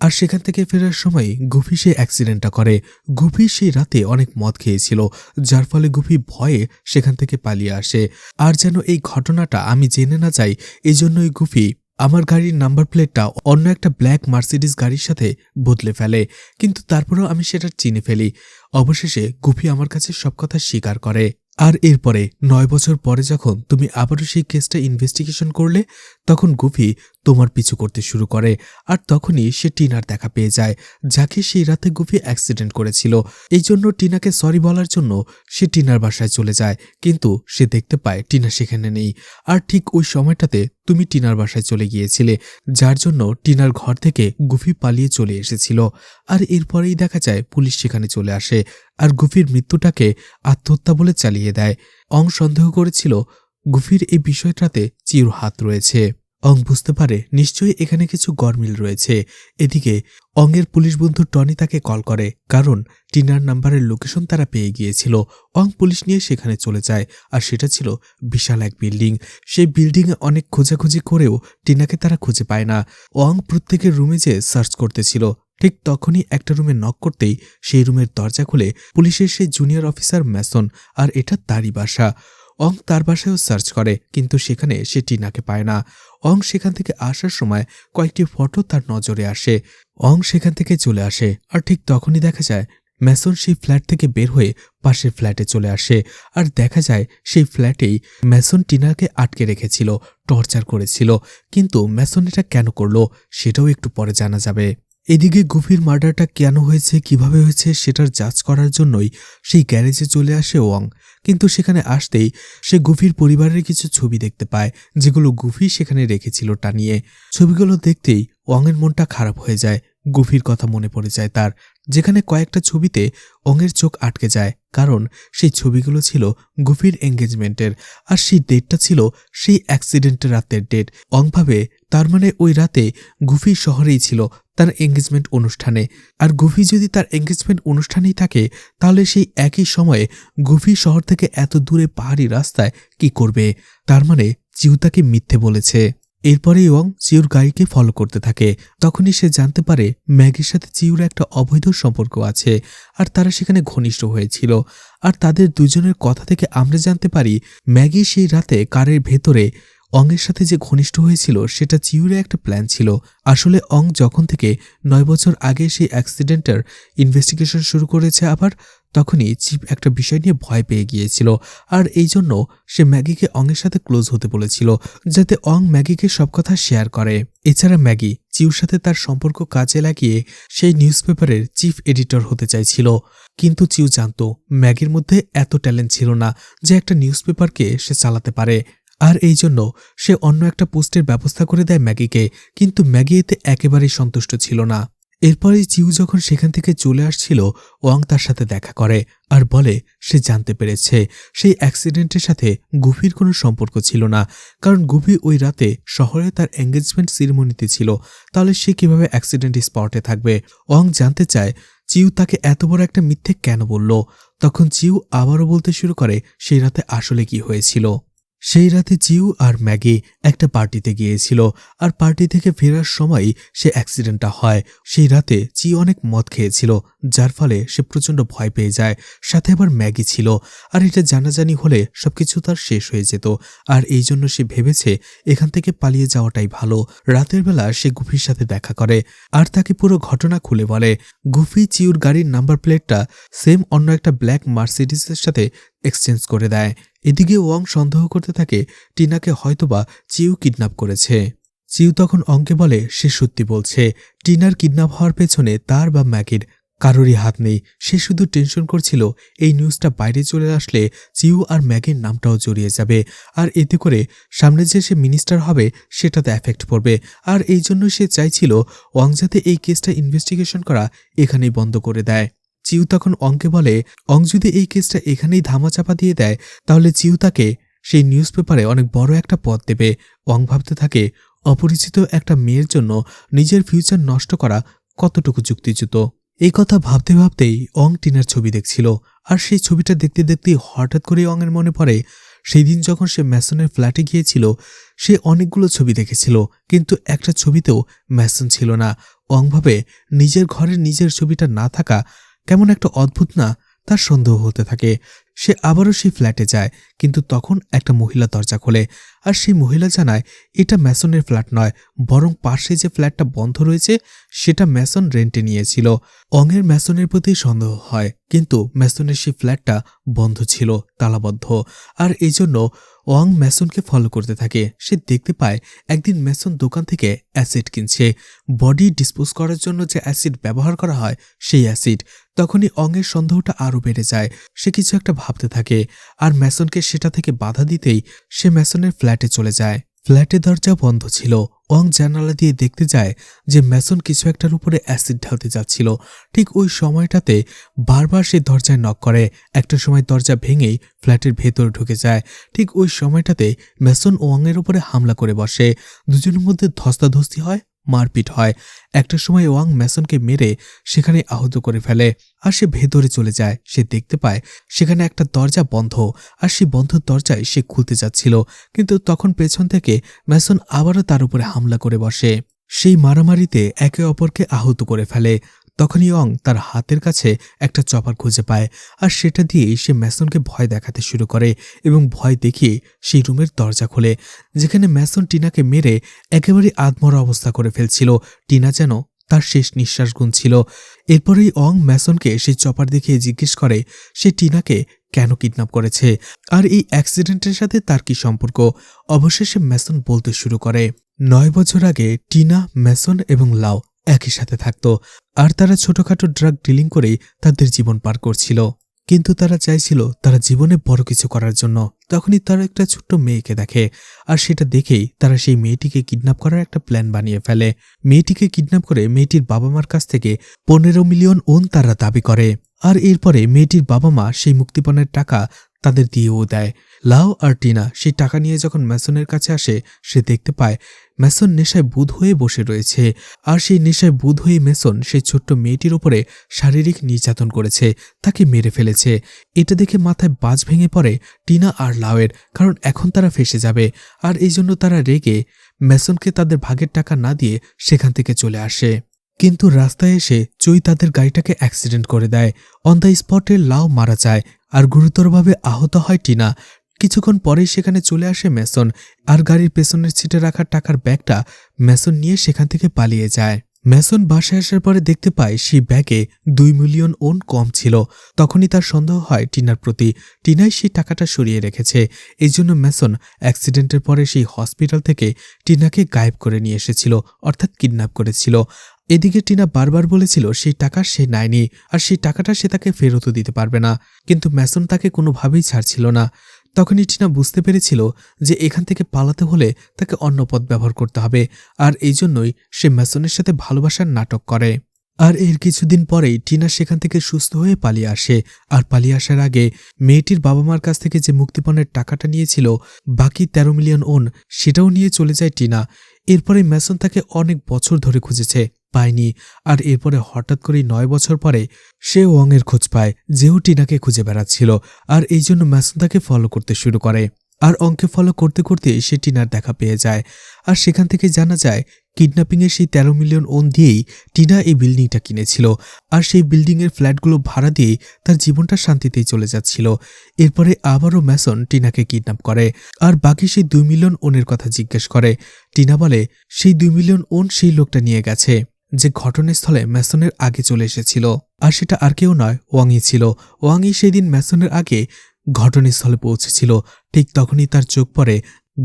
আর সেখান থেকে ফেরার সময় গুফি সেই অ্যাক্সিডেন্টটা করে। গুফি সেই রাতে অনেক মদ খেয়েছিল, যার ফলে গুফি ভয়ে সেখান থেকে পালিয়ে আসে। আর যেন এই ঘটনাটা আমি জেনে না যাই, এই জন্যই গুফি আমার গাড়ির নাম্বার প্লেটটা অন্য একটা ব্ল্যাক মার্সিডিস গাড়ির সাথে বদলে ফেলে, কিন্তু তারপরেও আমি সেটা চিনে ফেলি। অবশেষে গুফি আমার কাছে সব কথা স্বীকার করে। আর এরপরে 9 বছর পরে যখন তুমি আবারও সেই কেসটা ইনভেস্টিগেশন করলে, তখন গুফি তোমার পিছু করতে শুরু করে। আর তখনই সে টিনার দেখা পেয়ে যায়, যাকে সেই রাতে গুফি অ্যাক্সিডেন্ট করেছিল। এই জন্য টিনাকে সরি বলার জন্য সে টিনার বাসায় চলে যায়, কিন্তু সে দেখতে পায় টিনা সেখানে নেই। আর ঠিক ওই সময়টাতে তুমি টিনার বাসায় চলে গিয়েছিলে, যার জন্য টিনার ঘর থেকে গুফি পালিয়ে চলে এসেছিল। আর এরপরেই দেখা যায় পুলিশ সেখানে চলে আসে আর গুফির মৃত্যুটাকে আত্মহত্যা বলে চালিয়ে দেয়। অং সন্দেহ করেছিল গুফির এই বিষয়টাতে চিউর হাত রয়েছে। অং বুঝতে পারে নিশ্চয়ই এখানে কিছু গরমিল রয়েছে। এদিকে অংয়ের পুলিশ বন্ধু টনি তাকে কল করে, কারণ টিনার নাম্বারের লোকেশন তারা পেয়ে গিয়েছিল। অং পুলিশ নিয়ে সেখানে চলে যায়, আর সেটা ছিল বিশাল এক বিল্ডিং। সেই বিল্ডিংয়ে অনেক খোঁজাখুঁজি করেও টিনাকে তারা খুঁজে পায় না। অং প্রত্যেকের রুমে যেয়ে সার্চ করতেছিল। ঠিক তখনই একটা রুমে নক করতেই সেই রুমের দরজা খুলে পুলিশের সেই জুনিয়র অফিসার ম্যাসন, আর এটা তারই বাসা। অং তার বাসায়ও সার্চ করে, কিন্তু সেখানে সে টিনাকে পায় না। অং সেখান থেকে আসার সময় কয়েকটি ফটো তার নজরে আসে। অং সেখান থেকে চলে আসে, আর ঠিক তখনই দেখা যায় ম্যাসন সেই ফ্ল্যাট থেকে বের হয়ে পাশের ফ্ল্যাটে চলে আসে। আর দেখা যায় সেই ফ্ল্যাটেই ম্যাসন টিনাকে আটকে রেখেছিল, টর্চার করেছিল। কিন্তু ম্যাসন এটা কেন করলো সেটাও একটু পরে জানা যাবে। এদিকে গুফির মার্ডারটা কেন হয়েছে, কিভাবে হয়েছে সেটার জাজ করার জন্যই সেই গ্যারেজে চলে আসে ওয়াং। কিন্তু সেখানে আসতেই সে গুফির পরিবারের কিছু ছবি দেখতে পায়, যেগুলো গুফি সেখানে রেখেছিল টানিয়ে। ছবিগুলো দেখতেই ওয়াংয়ের মনটা খারাপ হয়ে যায়। গুফির কথা মনে পড়ে যায় তার, যেখানে কয়েকটা ছবিতে অংয়ের চোখ আটকে যায়, কারণ সেই ছবিগুলো ছিল গুফির এঙ্গেজমেন্টের, আর সেই ডেটটা ছিল সেই অ্যাক্সিডেন্টের রাতের ডেট। অং ভাবে তার মানে ওই রাতে গুফি শহরেই ছিল তার এঙ্গেজমেন্ট অনুষ্ঠানে। আর গুফি যদি তার এঙ্গেজমেন্ট অনুষ্ঠানেই থাকে, তাহলে সেই একই সময়ে গুফি শহর থেকে এত দূরে পাহাড়ি রাস্তায় কি করবে? তার মানে চিউ তাকে মিথ্যে বলেছে। এরপরে ইয়ং চিউর গাড়িকে ফলো করতে থাকে। তখনই সে জানতে পারে ম্যাগির সাথে চিউর একটা অবৈধ সম্পর্ক আছে, আর তারা সেখানে ঘনিষ্ঠ হয়েছিল। আর তাদের দুজনের কথা থেকে আমরা জানতে পারি ম্যাগি সেই রাতে কারের ভেতরে অংয়ের সাথে যে ঘনিষ্ঠ হয়েছিল সেটা চিউরের একটা প্ল্যান ছিল। আসলে অং যখন থেকে 9 বছর আগে সেই অ্যাক্সিডেন্টের ইনভেস্টিগেশন শুরু করেছে, আবার তখনই চিপ একটা বিষয় নিয়ে ভয় পেয়ে গিয়েছিল। আর এই জন্য সে ম্যাগিকে অংয়ের সাথে ক্লোজ হতে বলেছিল, যাতে অং ম্যাগিকে সব কথা শেয়ার করে। এছাড়া ম্যাগি চিউর সাথে তার সম্পর্ক কাজে লাগিয়ে সেই নিউজপেপারের চিফ এডিটর হতে চাইছিল। কিন্তু চিউ জানত ম্যাগির মধ্যে এত ট্যালেন্ট ছিল না যে একটা নিউজপেপারকে সে চালাতে পারে। আর এই জন্য সে অন্য একটা পোস্টের ব্যবস্থা করে দেয় ম্যাগিকে, কিন্তু ম্যাগি এতে একেবারেই সন্তুষ্ট ছিল না। এরপরে চিউ যখন সেখান থেকে চলে আসছিল, ওয়াং তার সাথে দেখা করে আর বলে সে জানতে পেরেছে সেই অ্যাক্সিডেন্টের সাথে গুফির কোনো সম্পর্ক ছিল না, কারণ গুফি ওই রাতে শহরে তার এঙ্গেজমেন্ট সিরিমনিতে ছিল। তাহলে সে কিভাবে অ্যাক্সিডেন্ট স্পটে থাকবে? ওয়াং জানতে চায় চিউ তাকে এত বড় একটা মিথ্যে কেন বলল। তখন চিউ আবারও বলতে শুরু করে সেই রাতে আসলে কি হয়েছিল। সেই রাতে চিউ আর ম্যাগি একটা পার্টিতে গিয়েছিল, আর পার্টি থেকে ফেরার সময় সে অ্যাক্সিডেন্টটা হয়। সেই রাতে চিউ অনেক মদ খেয়েছিল, যার ফলে সে প্রচণ্ড ভয় পেয়ে যায়। সাথে আবার ম্যাগি ছিল, আর এটা জানাজানি হলে সবকিছু তার শেষ হয়ে যেত। আর এই জন্য সে ভেবেছে এখান থেকে পালিয়ে যাওয়াটাই ভালো। রাতের বেলা সে গুফির সাথে দেখা করে আর তাকে পুরো ঘটনা খুলে বলে। গুফি চিউর গাড়ির নাম্বার প্লেটটা সেম অন্য একটা ব্ল্যাক মার্সিডিসের সাথে এক্সচেঞ্জ করে দেয়। এদিকে ওয়াং সন্দেহ করতে থাকে টিনাকে হয়তোবা চিউ কিডন্যাপ করেছে। চিউ তখন অংকে বলে সে সত্যি বলছে, টিনার কিডন্যাপ হওয়ার পেছনে তার বা ম্যাগির কারোরই হাত নেই। সে শুধু টেনশন করছিল এই নিউজটা বাইরে চলে আসলে চিউ আর ম্যাগির নামটাও জড়িয়ে যাবে, আর এতে করে সামনে যে সে মিনিস্টার হবে সেটাতে এফেক্ট পড়বে। আর এই জন্য সে চাইছিল ওয়াং যাতে এই কেসটা ইনভেস্টিগেশন করা এখানেই বন্ধ করে দেয়। চিউ তখন অংকে বলে অং যদি এই কেসটা এখানেই ধামাচাপা দিয়ে দেয়, তাহলে চিউ তাকে সেই নিউজপেপারে অনেক বড় একটা পদ দেবে। অং ভাবতে থাকে অপরিচিত একটা মেয়ের জন্য নিজের ফিউচার নষ্ট করা কতটুকু যুক্তিযুক্ত। এই কথা ভাবতে ভাবতেই অং টিনার ছবি দেখছিল, আর সেই ছবিটা দেখতে দেখতে হঠাৎ করে অংয়ের মনে পড়ে সেই দিন যখন সে ম্যাসনের ফ্ল্যাটে গিয়েছিল। সে অনেকগুলো ছবি দেখেছিল, কিন্তু একটা ছবিতেও ম্যাসন ছিল না। অং ভাবে নিজের ঘরে নিজের ছবিটা না থাকা কেমন একটা অদ্ভুত না, তার সন্দেহ হতে থাকে। সে আবারও সেই ফ্ল্যাটে যায়, কিন্তু তখন একটা মহিলা দরজা খোলে, আর সেই মহিলা জানায় এটা ম্যাসনের ফ্ল্যাট নয়, বরং পাশে যে ফ্ল্যাটটা বন্ধ রয়েছে সেটা ম্যাসন রেন্টে নিয়েছিল। অংয়ের ম্যাসনের প্রতি সন্দেহ হয়, কিন্তু ম্যাসনের সেই ফ্ল্যাটটা বন্ধ ছিল, তালাবদ্ধ। আর এই জন্য ওয়াং ম্যাসনকে ফলো করতে থাকে। সে দেখতে পায় একদিন ম্যাসন দোকান থেকে অ্যাসিড কিনছে, বডি ডিসপোজ করার জন্য যে অ্যাসিড ব্যবহার করা হয় সেই অ্যাসিড। তখনই অংয়ের সন্দেহটা আরও বেড়ে যায়। সে কিছু একটা ভাবতে থাকে, আর ম্যাসনকে সেটা থেকে বাধা দিতেই সে ম্যাসনের ফ্ল্যাটে চলে যায়। ফ্ল্যাটের দরজা বন্ধ ছিল। ওয়াং জানালা দিয়ে দেখতে যায় যে ম্যাসন কিছু একটার উপরে অ্যাসিড ঢালতে যাচ্ছিল। ঠিক ওই সময়টাতে বারবার সে দরজায় নক করে। একটা সময় দরজা ভেঙেই ফ্ল্যাটের ভেতরে ঢুকে যায়। ঠিক ওই সময়টাতে ম্যাসন ওয়াংয়ের উপরে হামলা করে বসে। দুজনের মধ্যে ধস্তাধস্তি হয়, মারপিট হয়। একটা সময় ওয়াং ম্যাসনকে মেরে সেখানে আহত করে ফেলে, আর সে ভেতরে চলে যায়। সে দেখতে পায় সেখানে একটা দরজা বন্ধ, আর সেই বন্ধ দরজায় সে খুলতে যাচ্ছিল, কিন্তু তখন পেছন থেকে ম্যাসন আবারও তার উপরে হামলা করে বসে। সেই মারামারিতে একে অপরকে আহত করে ফেলে। তখনই ওয়াং তার হাতের কাছে একটা চপার খুঁজে পায়, আর সেটা দিয়েই সে ম্যাসনকে ভয় দেখাতে শুরু করে এবং ভয় দেখিয়ে সেই রুমের দরজা খোলে, যেখানে ম্যাসন টিনাকে মেরে একেবারে আধমরা অবস্থা করে ফেলছিল। টিনা যেন তার শেষ নিঃশ্বাস গুনছিল। এরপরেই ওয়াং ম্যাসনকে সেই চপার দেখিয়ে জিজ্ঞেস করে সে টিনাকে কেন কিডন্যাপ করেছে, আর এই অ্যাক্সিডেন্টের সাথে তার কি সম্পর্ক। অবশেষে ম্যাসন বলতে শুরু করে 9 বছর আগে টিনা, ম্যাসন এবং লাও একই সাথে থাকত, আর তারা ছোটখাটো ড্রাগ ডিলিং করেই তাদের জীবন পার করছিল। কিন্তু তারা চাইছিল তারা জীবনে বড় কিছু করার জন্য। তখনই তারা একটা ছোট্ট মেয়েকে দেখে, আর সেটা দেখেই তারা সেই মেয়েটিকে কিডন্যাপ করার একটা প্ল্যান বানিয়ে ফেলে। মেয়েটিকে কিডন্যাপ করে মেয়েটির বাবা মার কাছ থেকে 15 মিলিয়ন ওন তারা দাবি করে, আর এরপরে মেয়েটির বাবা মা সেই মুক্তিপণের টাকা তাদের দিয়েও দেয়। লাও আর টিনা সেই টাকা নিয়ে যখন ম্যাসনের কাছে আসে, সে দেখতে পায় ম্যাসন নেশায় বুঁদ হয়ে বসে রয়েছে, আর সেই নেশায় বুঁদ হয়ে ম্যাসন সেই ছোট্ট মেয়েটির উপরে শারীরিক নির্যাতন করেছে, তাকে মেরে ফেলেছে। এটা দেখে মাথায় বাজ ভেঙে পড়ে টিনা আর লাওয়ের, কারণ এখন তারা ফেঁসে যাবে। আর এই জন্য তারা রেগে ম্যাসনকে তাদের ভাগের টাকা না দিয়ে সেখান থেকে চলে আসে। কিন্তু রাস্তায় এসে চুই তাদের গাড়িটাকে অ্যাক্সিডেন্ট করে দেয়। অন দ্য স্পটে লাও মারা যায়, আর গুরুতরভাবে আহত হয় টিনা। কিছুক্ষণ পরেই সেখানে চলে আসে ম্যাসন, আর গাড়ির পেছনের সিটে রাখা টাকার ব্যাগটা ম্যাসন নিয়ে সেখান থেকে পালিয়ে যায়। ম্যাসন বাসায় আসার পরে দেখতে পায় সেই ব্যাগে 2 মিলিয়ন ওন কম ছিল। তখনই তার সন্দেহ হয় টিনার প্রতি। টিনাই সেই টাকাটা সরিয়ে রেখেছে। এই জন্য ম্যাসন অ্যাক্সিডেন্টের পরে সেই হসপিটাল থেকে টিনাকে গায়েব করে নিয়ে এসেছিল, অর্থাৎ কিডন্যাপ করেছিল। এদিকে টিনা বারবার বলেছিল সেই টাকা সে নেয়নি, আর সেই টাকাটা সে তাকে ফেরতও দিতে পারবে না, কিন্তু ম্যাসন তাকে কোনোভাবেই ছাড়ছিল না। তখনই টিনা বুঝতে পেরেছিল যে এখান থেকে পালাতে হলে তাকে অন্য পথ ব্যবহার করতে হবে, আর এই জন্যই সে ম্যাসনের সাথে ভালোবাসার নাটক করে। আর এর কিছুদিন পরেই টিনা সেখান থেকে সুস্থ হয়ে পালিয়ে আসে। আর পালিয়ে আসার আগে মেয়েটির বাবা মার কাছ থেকে যে মুক্তিপণের টাকাটা নিয়েছিল, বাকি 13 মিলিয়ন ওন, সেটাও নিয়ে চলে যায় টিনা। এরপরে ম্যাসন তাকে অনেক বছর ধরে খুঁজেছে, পায়নি। আর এরপরে হঠাৎ করেই 9 বছর পরে সে ওয়াংয়ের খোঁজ পায়, যেও টিনাকে খুঁজে বেড়াচ্ছিল। আর এই জন্য ম্যাসন তাকে ফলো করতে শুরু করে। আর অংকে ফলো করতে করতে সে টিনার দেখা পেয়ে যায়। আর সেখান থেকে জানা যায় কিডন্যাপিংয়ের সেই 13 মিলিয়ন ওন দিয়েই টিনা এই বিল্ডিংটা কিনেছিল, আর সেই বিল্ডিংয়ের ফ্ল্যাটগুলো ভাড়া দিয়েই তার জীবনটা শান্তিতেই চলে যাচ্ছিল। এরপরে আবারও ম্যাসন টিনাকে কিডন্যাপ করে, আর বাকি সেই 2 মিলিয়ন ওনের কথা জিজ্ঞেস করে। টিনা বলে সেই 2 মিলিয়ন ওন সেই লোকটা নিয়ে গেছে যে ঘটনাস্থলে ম্যাসনের আগে চলে এসেছিল, আর সেটা আর কেউ নয়, ওয়াংই ছিল। ওয়াংই সেই দিন ম্যাসনের আগে ঘটনাস্থলে পৌঁছেছিল। ঠিক তখনই তার চোখ পড়ে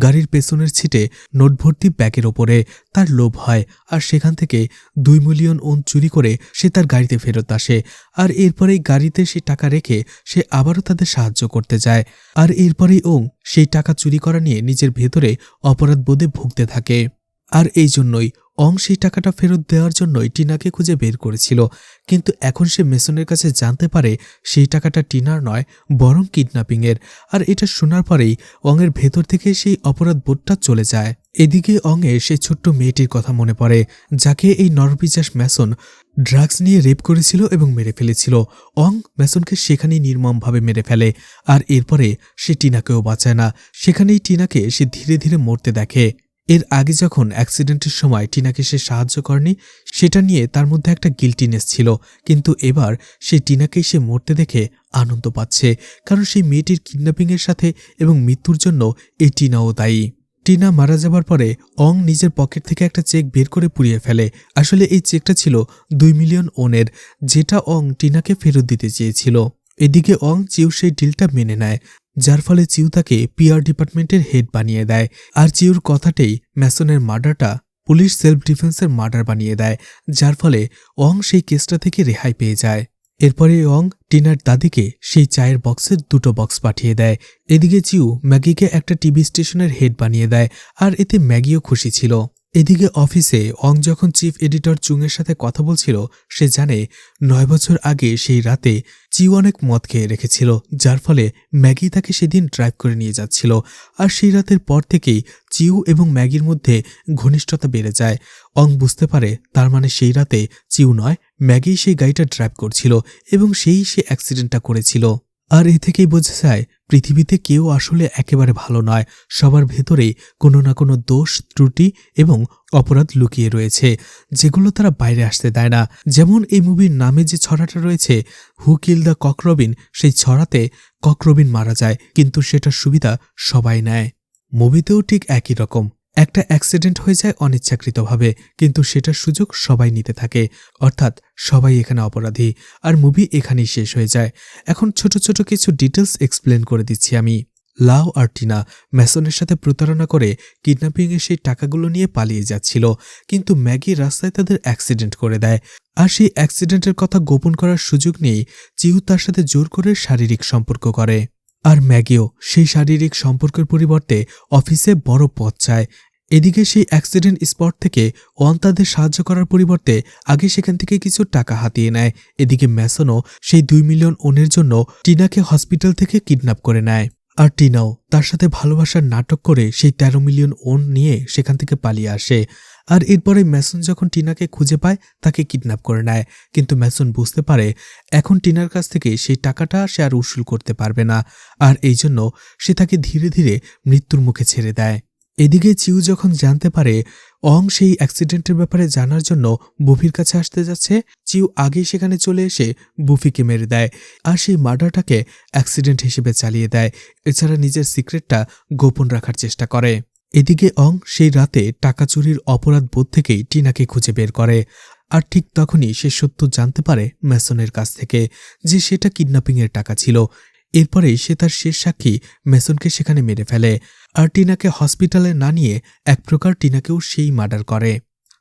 গাড়ির পেছনের ছিটে নোট ভর্তি ব্যাগের ওপরে। তার লোভ হয়, আর সেখান থেকে 2 মিলিয়ন ওন চুরি করে সে তার গাড়িতে ফেরত আসে। আর এরপরেই গাড়িতে সে টাকা রেখে সে আবারও তাদের সাহায্য করতে যায়। আর এরপরেই ওং সেই টাকা চুরি করা নিয়ে নিজের ভেতরে অপরাধ বোধে ভুগতে থাকে। আর এই জন্যই অং সেই টাকাটা ফেরত দেওয়ার জন্যই টিনাকে খুঁজে বের করেছিল। কিন্তু এখন সে মেসনের কাছে জানতে পারে সেই টাকাটা টিনার নয়, বরং কিডন্যাপিংয়ের। আর এটা শোনার পরেই অংয়ের ভেতর থেকে সেই অপরাধ বোধটা চলে যায়। এদিকে অংয়ের সেই ছোট্ট মেয়েটির কথা মনে পড়ে, যাকে এই নরপিচাস ম্যাসন ড্রাগস নিয়ে রেপ করেছিল এবং মেরে ফেলেছিল। অং ম্যাসনকে সেখানেই নির্মমভাবে মেরে ফেলে। আর এরপরে সে টিনাকেও বাঁচায় না, সেখানেই টিনাকে সে ধীরে ধীরে মরতে দেখে। এর আগে যখন অ্যাক্সিডেন্টের সময় টিনাকে সে সাহায্য করেনি, সেটা নিয়ে তার মধ্যে একটা গিল্টিনেস ছিল। কিন্তু এবার সেই টিনাকেই সে মরতে দেখে আনন্দ পাচ্ছে, কারণ সেই মেয়েটির কিডন্যাপিংয়ের সাথে এবং মৃত্যুর জন্য এই টিনাও দায়ী। টিনা মারা যাবার পরে অং নিজের পকেট থেকে একটা চেক বের করে পুড়িয়ে ফেলে। আসলে এই চেকটা ছিল 2 মিলিয়ন ওনের, যেটা অং টিনাকে ফেরত দিতে চেয়েছিল। এদিকে অং চিউ সেই ডিলটা মেনে নেয়, যার ফলে চিউ তাকে পিআর ডিপার্টমেন্টের হেড বানিয়ে দেয়। আর চিউর কথাতেই ম্যাসনের মার্ডারটা পুলিশ সেলফ ডিফেন্সের মার্ডার বানিয়ে দেয়, যার ফলে অং সেই কেসটা থেকে রেহাই পেয়ে যায়। এরপরে অং টিনার দাদিকে সেই চায়ের বক্সের 2টো বক্স পাঠিয়ে দেয়। এদিকে চিউ ম্যাগিকে একটা টিভি স্টেশনের হেড বানিয়ে দেয়, আর এতে ম্যাগিও খুশি ছিল। এদিকে অফিসে অং যখন চিফ এডিটর চুংয়ের সাথে কথা বলছিল, সে জানে 9 বছর আগে সেই রাতে চিউ অনেক মদ খেয়ে রেখেছিল, যার ফলে ম্যাগি তাকে সেদিন ড্রাইভ করে নিয়ে যাচ্ছিল। আর সেই রাতের পর থেকেই চিউ এবং ম্যাগির মধ্যে ঘনিষ্ঠতা বেড়ে যায়। অং বুঝতে পারে তার মানে সেই রাতে চিউ নয়, ম্যাগি সেই গাড়িটা ড্রাইভ করছিল এবং সে অ্যাক্সিডেন্টটা করেছিল। আর এ থেকেই বোঝা যায় পৃথিবীতে কেউ আসলে একেবারে ভালো নয়, সবার ভেতরেই কোনো না কোনো দোষ, ত্রুটি এবং অপরাধ লুকিয়ে রয়েছে, যেগুলো তারা বাইরে আসতে দেয় না। যেমন এই মুভির নামে যে ছড়াটা রয়েছে, হু কিল দ্য ককরবিন, সেই ছড়াতে ককরবিন মারা যায়, কিন্তু সেটার সুবিধা সবাই নেয়। মুভিতেও ঠিক একই রকম, একটা অ্যাক্সিডেন্ট হয়ে যায় অনিচ্ছাকৃতভাবে, কিন্তু সেটার সুযোগ সবাই নিতে থাকে, অর্থাৎ সবাই এখানে অপরাধী। আর মুভি এখানেই শেষ হয়ে যায়। এখন ছোট ছোট কিছু ডিটেলস এক্সপ্লেন করে দিচ্ছি আমি। লাও আর টিনা ম্যাসনের সাথে প্রতারণা করে কিডন্যাপিংয়ে সেই টাকাগুলো নিয়ে পালিয়ে যাচ্ছিল, কিন্তু ম্যাগি রাস্তায় তাদের অ্যাক্সিডেন্ট করে দেয়। আর সেই অ্যাক্সিডেন্টের কথা গোপন করার সুযোগ নিয়েই চিউ তার সাথে জোর করে শারীরিক সম্পর্ক করে। আর ম্যাগিও সেই শারীরিক সম্পর্কের পরিবর্তে অফিসে বড় পদ চায়। এদিকে সেই অ্যাক্সিডেন্ট স্পট থেকে ওয়ান তাদের সাহায্য করার পরিবর্তে আগে সেখান থেকে কিছু টাকা হাতিয়ে নেয়। এদিকে ম্যাসনও সেই 2 মিলিয়ন ওনের জন্য টিনাকে হসপিটাল থেকে কিডন্যাপ করে নেয়। আর টিনাও তার সাথে ভালোবাসার নাটক করে সেই 13 মিলিয়ন ওন নিয়ে সেখান থেকে পালিয়ে আসে। আর এরপরে ম্যাসন যখন টিনাকে খুঁজে পায়, তাকে কিডন্যাপ করে নেয়, কিন্তু ম্যাসন বুঝতে পারে এখন টিনার কাছ থেকে সেই টাকাটা সে আর উসুল করতে পারবে না, আর এই জন্য সে তাকে ধীরে ধীরে মৃত্যুর মুখে ছেড়ে দেয়। এদিকে চিউ যখন জানতে পারে অং সেই অ্যাক্সিডেন্টের ব্যাপারে জানার জন্য বুফির কাছে আসতে যাচ্ছে, চিউ আগেই সেখানে চলে এসে বুফিকে মেরে দেয়, আর সেই মার্ডারটাকে অ্যাক্সিডেন্ট হিসেবে চালিয়ে দেয়। এছাড়া নিজের সিক্রেটটা গোপন রাখার চেষ্টা করে। এদিকে অং সেই রাতে টাকা চুরির অপরাধ বোধ থেকেই টিনাকে খুঁজে বের করে। আর ঠিক তখনই সে সত্য জানতে পারে ম্যাসনের কাছ থেকে, যে সেটা কিডন্যাপিংয়ের টাকা ছিল। এরপরেই সে তার শেষ সাক্ষী ম্যাসনকে সেখানে মেরে ফেলে, আর টিনাকে হসপিটালে না নিয়ে এক প্রকার টিনাকেও সেই মার্ডার করে।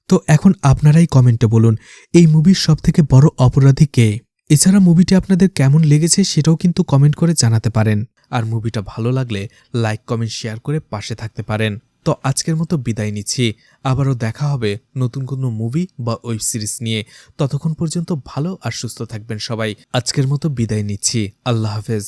তো এখন আপনারাই কমেন্টে বলুন এই মুভির সবথেকে বড় অপরাধী কে। এছাড়া মুভিটি আপনাদের কেমন লেগেছে সেটাও কিন্তু কমেন্ট করে জানাতে পারেন। আর মুভিটা ভালো লাগলে লাইক, কমেন্ট, শেয়ার করে পাশে থাকতে পারেন। তো আজকের মতো বিদায় নিচ্ছি, আবারও দেখা হবে নতুন কোনো মুভি বা ওয়েব সিরিজ নিয়ে। ততক্ষণ পর্যন্ত ভালো আর সুস্থ থাকবেন সবাই। আজকের মতো বিদায় নিচ্ছি, আল্লাহ হাফেজ।